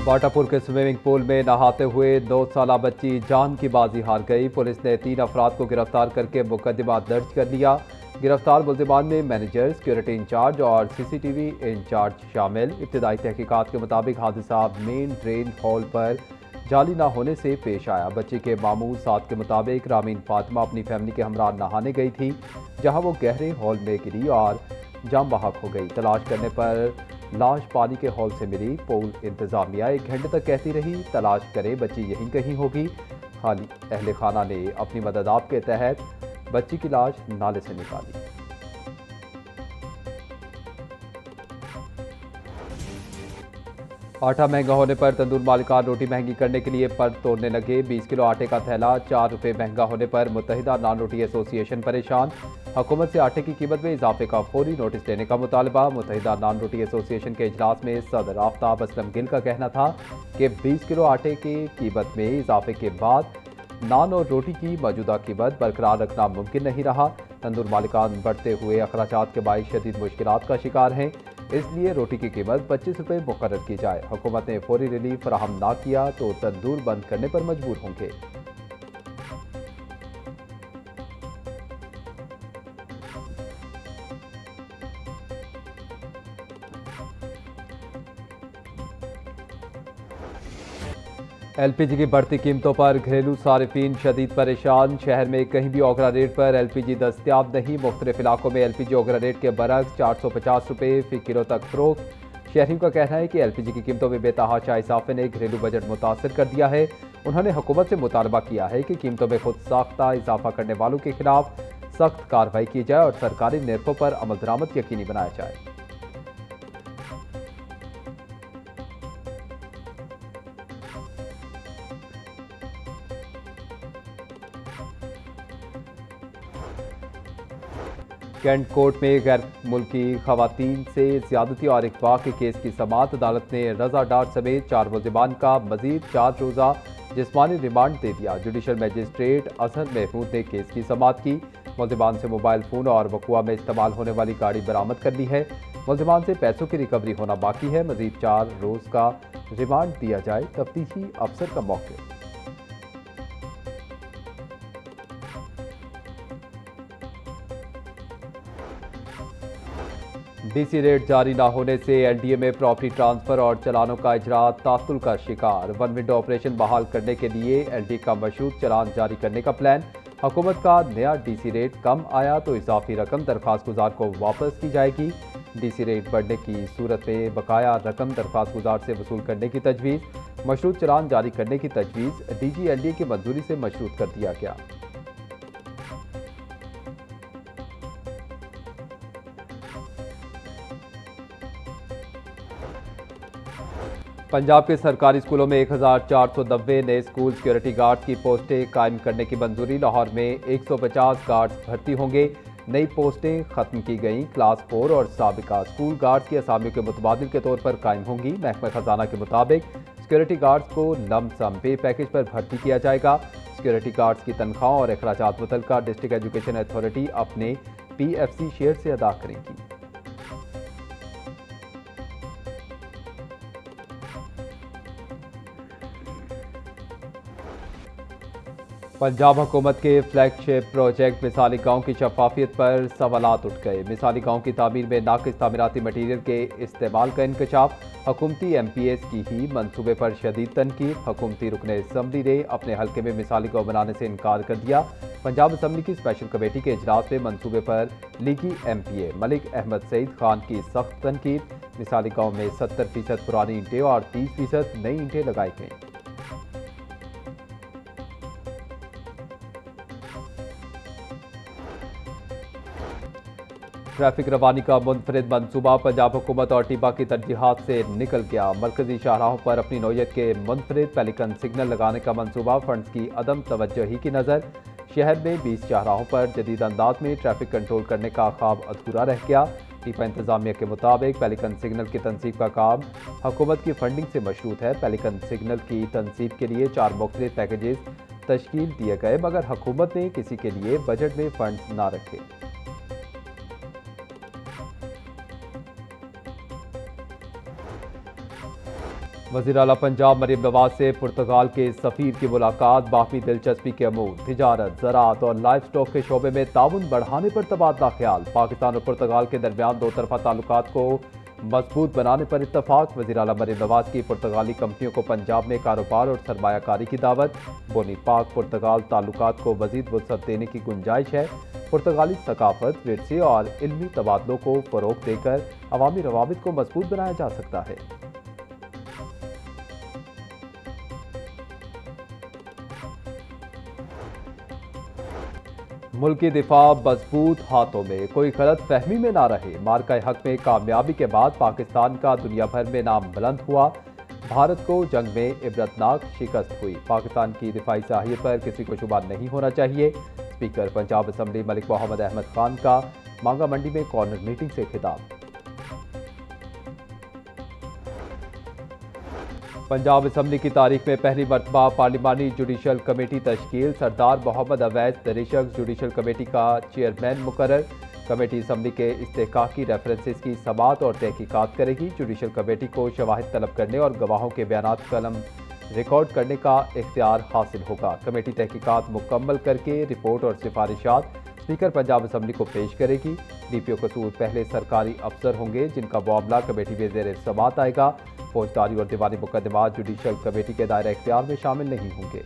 वाटापुर के swimming pool में नहाते हुए 9 साला बच्ची जान की बाजी हार गई। पुलिस ने 3 अफराद को गिरफ्तार करके मुकदमा दर्ज कर लिया। गिरफ्तार मुलजिमान में मैनेजर, सिक्योरिटी इंचार्ज और सीसीटीवी इंचार्ज शामिल। इब्तदाई तहकीकात के मुताबिक हादसा मेन ड्रेन हॉल पर जाली ना होने से पेश आया। बच्ची के मामू साथ के मुताबिक रामीन फातिमा अपनी फैमिली के हमरा नहाने गई थी, जहां वो गहरे हॉल में गिरी और जाम बहक हो गई। तलाश करने पर लाश पानी के हॉल से मिली। पूल इंतजामिया 1 घंटे तक कहती रही, तलाश करें, बच्ची यहीं कहीं होगी। अहले खाना ने अपनी मदद आप के तहत बच्ची की लाश नाले से निकाली। आटा महंगा होने पर तंदूर मालिकान रोटी महंगी करने के लिए पर तोड़ने लगे। 20 किलो आटे का थैला 4 रुपये महंगा होने पर मुत्तहिदा नान रोटी एसोसिएशन परेशान। हुकूमत से आटे की कीमत में इजाफे का फौरी नोटिस देने का मुतालबा। मुत्तहिदा नान रोटी एसोसिएशन के इजलास में सदर आफ्ताब असलम गिल का कहना था कि 20 किलो आटे की कीमत में इजाफे के बाद नान और रोटी की मौजूदा कीमत बरकरार रखना मुमकिन नहीं रहा। तंदूर मालिकान बढ़ते हुए अखराजात के बाइस शदीद मुश्किलात का शिकार हैं, इसलिए रोटी की कीमत 25 रुपये मुकर्रर की जाए। हुकूमत ने फौरी रिलीफ फराहम ना किया तो तंदूर बंद करने पर मजबूर होंगे। एलपीजी की बढ़ती कीमतों पर घरेलू सारिफीन शदीद परेशान। शहर में कहीं भी ओगरा रेट पर एलपीजी दस्तियाब नहीं। मुख्तलिफ इलाकों में एलपीजी ओगरा रेट के बरक्स 450 रुपये फी किलो तक फरोख्त। शहरियों का कहना है कि एलपीजी की कीमतों में बेतहाशा इजाफे ने घरेलू बजट मुतासर कर दिया है। उन्होंने हुकूमत से मुतालबा किया है कि कीमतों में खुद साख्ता इजाफा करने वालों के खिलाफ सख्त कार्रवाई की जाए और सरकारी निर्खों पर अमल दरामद यकीनी बनाया जाए। कैंट कोर्ट में गैर मुल्की खवातीन से ज्यादती और अगवा के केस की समाअत। अदालत ने रजा डार समेत 4 मुलजिमान का मजीद 4 रोज़ा जिस्मानी रिमांड दे दिया। जुडिशल मजिस्ट्रेट अजहर महमूद ने केस की समाअत की। मुलजिमान से मोबाइल फ़ोन और वकुआ में इस्तेमाल होने वाली गाड़ी बरामद कर ली है। मुलजिमान से पैसों की रिकवरी होना बाकी है। मजीद 4 रोज़ का रिमांड दिया जाए। तफ्तीशी अफसर का मौके। डीसी रेट जारी न होने से एनडीए में प्रॉपर्टी ट्रांसफर और चलानों का इजरा तातुल का शिकार। वन विंडो ऑपरेशन बहाल करने के लिए एलडी का मशरूत चलान जारी करने का प्लान। हुकूमत का नया डीसी रेट कम आया तो इजाफी रकम दरख्वास्त गुजार को वापस की जाएगी। डीसी रेट बढ़ने की सूरत में बकाया रकम दरख्वास्त गुजार से वसूल करने की तजवीज़। मशरूत चलान जारी करने की तजवीज़ डीजी एनडीए की मंजूरी से मशरूत कर दिया गया। पंजाब के सरकारी स्कूलों में 1490 नए स्कूल सिक्योरिटी गार्ड्स की पोस्टें कायम करने की मंजूरी। लाहौर में 150 गार्ड्स भर्ती होंगे। नई पोस्टें खत्म की गईं। क्लास 4 और साबिका स्कूल गार्ड्स की असामियों के मुतबादिल के तौर पर कायम होंगी। महकमा खजाना के मुताबिक सिक्योरिटी गार्ड्स को लमसम पे पैकेज पर भर्ती किया जाएगा। सिक्योरिटी गार्ड्स की तनख्वाह और अखराजात मुतल्लिका डिस्ट्रिक्ट एजुकेशन अथॉरिटी अपने PFC शेयर से अदा करेंगी। पंजाब हुकूमत के फ्लैगशिप प्रोजेक्ट मिसाली गांव की शफाफियत पर सवालात उठ गए। मिसाली गांव की तामीर में नाकिस तामीराती मटीरियल के इस्तेमाल का इंकशाफ। हुकूमती MPAs की ही मनसूबे पर शदीद तनकीद। हुकूमती रुकन असम्बली ने अपने हल्के में मिसाली गांव बनाने से इनकार कर दिया। पंजाब असम्बली की स्पेशल कमेटी के इजलास में मनसूबे पर लीगी MPA मलिक अहमद सईद खान की सख्त तनकीद। मिसाली गांव में 70% पुरानी ईंटें और 30% नई ईंटें लगाई गईं। ट्रैफिक रवानी का मुनफरिद मनसूबा पंजाब हुकूमत और टीबा की तरजीहात से निकल गया। मरकजी शाहराहों पर अपनी नौयत के मुनफरिद पेलिकन सिग्नल लगाने का मनसूबा। फंड्स की अदम तवज्जोही की नज़र शहर में 20 शाहराहों पर जदीद अंदाज में ट्रैफिक कंट्रोल करने का ख्वाब अधूरा रह गया। टीपा इंतजामिया के मुताबिक पेलिकन सिग्नल की तनसीब का काम हुकूमत की फंडिंग से मशरूत है। पेलिकन सिग्नल की तनसीब के लिए 4 मुख्तलिफ पैकेजेस तश्कील दिए गए, मगर हुकूमत ने किसी के लिए बजट में फंड्स ना रखे। वज़ीर आला पंजाब मरीम नवाज से पुर्तगाल के सफ़ीर की मुलाकात, बाकी दिलचस्पी के अमूर, तिजारत, ज़राअत और लाइफ स्टॉक के शोबे में ताउन बढ़ाने पर तबादला ख्याल। पाकिस्तान और पुर्तगाल के दरमियान दो तरफा ताल्लुकात को मजबूत बनाने पर इत्तफाक। वज़ीर आला मरीम नवाज की पुर्तगाली कंपनियों को पंजाब में कारोबार और सरमायाकारी की दावत। बोनी पाक पुर्तगाल ताल्लुकात को मज़ीद वुसअत देने की गुंजाइश है। पुर्तगाली सकाफत, विरसे और इल्मी तबादलों को फ़रोग़ देकर अवामी रवाबित को मजबूत बनाया जा सकता है। मुल्की दिफा मजबूत हाथों में, कोई गलत फहमी में ना रहे। मार्का हक में कामयाबी के बाद पाकिस्तान का दुनिया भर में नाम बुलंद हुआ। भारत को जंग में इबरतनाक शिकस्त हुई। पाकिस्तान की दिफाई साहियत पर किसी को शुबा नहीं होना चाहिए। स्पीकर पंजाब असम्बली मलिक मोहम्मद अहमद खान का मांगा मंडी में कॉर्नर मीटिंग से खिताब। पंजाब असम्बली की तारीख में पहली मरतबा पार्लिमानी जुडिशल कमेटी तश्कील। सरदार मोहम्मद अवैस दरिशक जुडिशल कमेटी का चेयरमैन मुकर्रर। कमेटी असम्बली के इस्तेहकाकी रेफरेंसेस की समाअत और तहकीकात करेगी। जुडिशल कमेटी को शवाहिद तलब करने और गवाहों के बयानात कलम रिकॉर्ड करने का इख्तियार हासिल होगा। कमेटी तहकीकात मुकम्मल करके रिपोर्ट और सिफारिशात स्पीकर पंजाब असम्बली को पेश करेगी। डीपीओ कसूर पहले सरकारी अफसर होंगे जिनका मामला कमेटी में ज़ेर समाअत आएगा। फौजदारी और दीवानी मुकदमात जुडिशल कमेटी के दायरा इख्तियार में शामिल नहीं होंगे।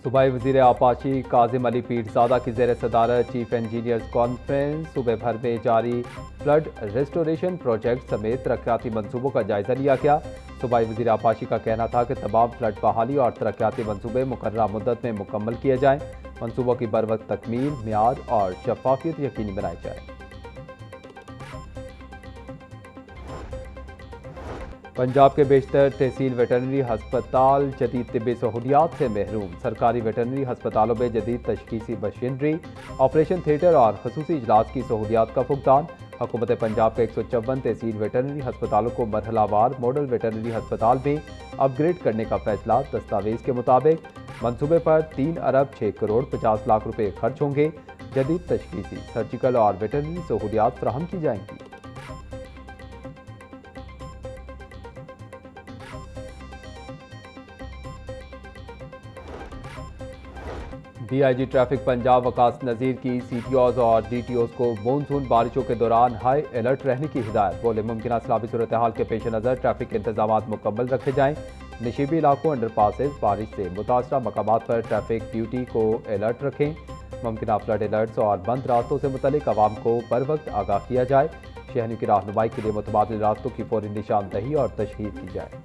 सूबाई वज़ीर आपाशी काजिम अली पीरज़ादा की ज़ेर सदारत चीफ इंजीनियर्स कॉन्फ्रेंस। सूबे भर में जारी फ्लड रेस्टोरेशन प्रोजेक्ट समेत तरक्याती मंसूबों का जायजा लिया गया। सूबाई वज़ीर आपाशी का कहना था कि तमाम फ्लड बहाली और तरक्याती मंसूबे मुकर्ररा मुद्दत में मुकम्मल किए जाएँ। मंसूबों की बरवक्त तकमील, मियाद और शफाफियत यकीनी बनाई जाए। पंजाब के बेशतर तहसील वेटरनरी हस्पताल जदीद तिब्बी सहूलियात से महरूम। सरकारी वेटरनरी हस्पतालों में जदीद तशखीसी मशीनरी, ऑपरेशन थिएटर और खसूसी इजलास की सहूलियात का फुकदान। हुकूमत पंजाब के 154 तहसील वेटरनरी हस्पतालों को मरहलावार मॉडल वेटरनरी हस्पताल में अपग्रेड करने का फैसला। दस्तावेज के मुताबिक मंसूबे पर 3 अरब 6 करोड़ 50 लाख रुपए खर्च होंगे। जदीद तशखीसी, सर्जिकल और वेटरनरी सहूलियात फराहम की जाएंगी। डीआईजी ट्रैफिक पंजाब वकास नज़ीर की सीटीओज और डीटीओज को मानसून बारिशों के दौरान हाई अलर्ट रहने की हिदायत। बोले मुमकिन सैलाबी सूरत हाल के पेश नज़र ट्रैफिक के इंतजाम मुकम्मल रखे जाएँ। नशीबी इलाकों, अंडरपासेज, बारिश से मुतासरा मकामात पर ट्रैफिक ड्यूटी को अलर्ट रखें। मुमकिन फ्लड अलर्ट्स और बंद रास्तों से मुतलिक आवाम को बर वक्त आगाह किया जाए। शहरियों की रहनुमाई के लिए मुतबादिल रास्तों की फौरी निशानदही और तशहीर की जाए।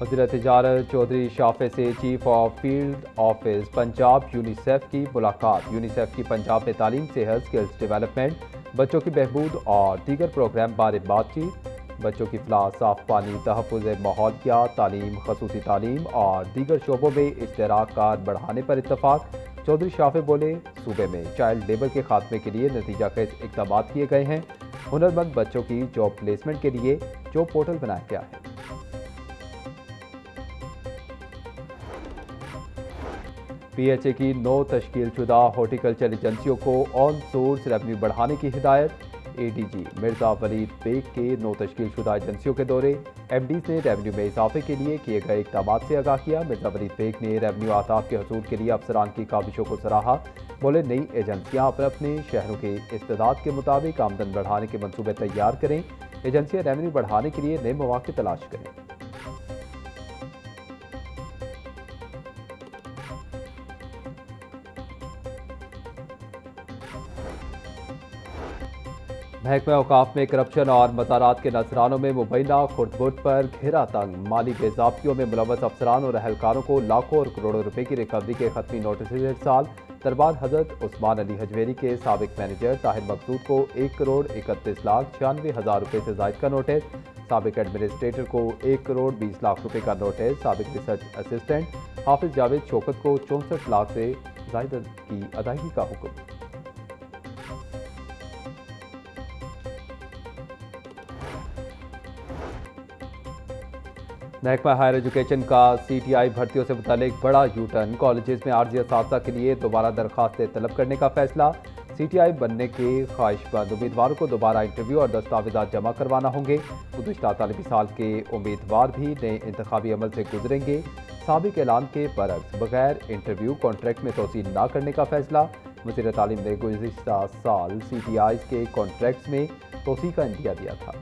वज़ीर तिजारत चौधरी शाफे से chief of field office Punjab UNICEF की मुलाकात। यूनिसेफ की पंजाब में तालीम, सेहत, स्किल्स डेवलपमेंट, बच्चों की बहबूद और दीगर प्रोग्राम बारे बातचीत। बच्चों की फलाह, साफ पानी, तहफ़्फ़ुज़ माहौलियात, तालीम, खसूसी तालीम और दीगर शोबों में इश्तराक बढ़ाने पर इत्तफाक। चौधरी शाफे बोले सूबे में चाइल्ड लेबर के खात्मे के लिए नतीजा खेज इक़दाम किए गए हैं। हुनरमंद बच्चों की जॉब प्लेसमेंट के लिए जॉब पोर्टल बनाया गया है। पीएचए की 9 तश्कीलशुदा हॉर्टिकल्चर एजेंसियों को ऑन सोर्स रेवेन्यू बढ़ाने की हिदायत। एडीजी मिर्जा वलीद बेग के 9 तश्कीलशुदा एजेंसियों के दौरे। एमडीज ने रेवेन्यू में इजाफे के लिए किए गए इक़दाम से आगाह किया। मिर्जा वलीद बेग ने रेवेन्यू आताफ के हसूल के लिए अफसरान की काविशों को सराहा। बोले नई एजेंसियाँ अपने शहरों के इस्तेदाद के मुताबिक आमदन बढ़ाने के मनसूबे तैयार करें। एजेंसियाँ रेवेन्यू बढ़ाने के लिए नए मौके तलाश करें। महकमा औकाफ में करप्शन और मज़ारात के नजरानों में मुबैना खुर्दबुर्द पर घेरा तंग। माली बेज़ाब्तियों में मुलव्वस अफसरान और अहलकारों को लाखों और करोड़ों रुपए की रिकवरी के खत्मी नोटिस इरसाल। दरबार हजरत उस्मान अली हजवेरी के साबिक मैनेजर ताहिर मकसूद को 1 करोड़ 31 लाख 96 हज़ार रुपये से जायद का नोटिस। साबिक एडमिनिस्ट्रेटर को 1 करोड़ 20 लाख रुपये का नोटिस। साबिक रिसर्च असिस्टेंट हाफिज जावेद शौकत को 64 लाख से जायद की अदायगी का हुक्म। महकमा हायर एजुकेशन का CTI भर्तियों से मुतालिक बड़ा यूटर्न। कॉलेजेस में आर्जी असातिज़ा के लिए दोबारा दरखास्तें तलब करने का फैसला। CTI बनने के ख्वाहिशमंद उम्मीदवारों को दोबारा इंटरव्यू और दस्तावेजात जमा करवाना होंगे। गुज़िश्ता तालीमी साल के उम्मीदवार भी नए इंतखाबी अमल से गुजरेंगे। साबिक ऐलान के बरक्स बगैर इंटरव्यू कॉन्ट्रैक्ट में तोसी न करने का फैसला। वज़ीर तालीम ने गुज़िश्ता साल CTI के कॉन्ट्रैक्ट्स में तोसी का इंदिया दिया था।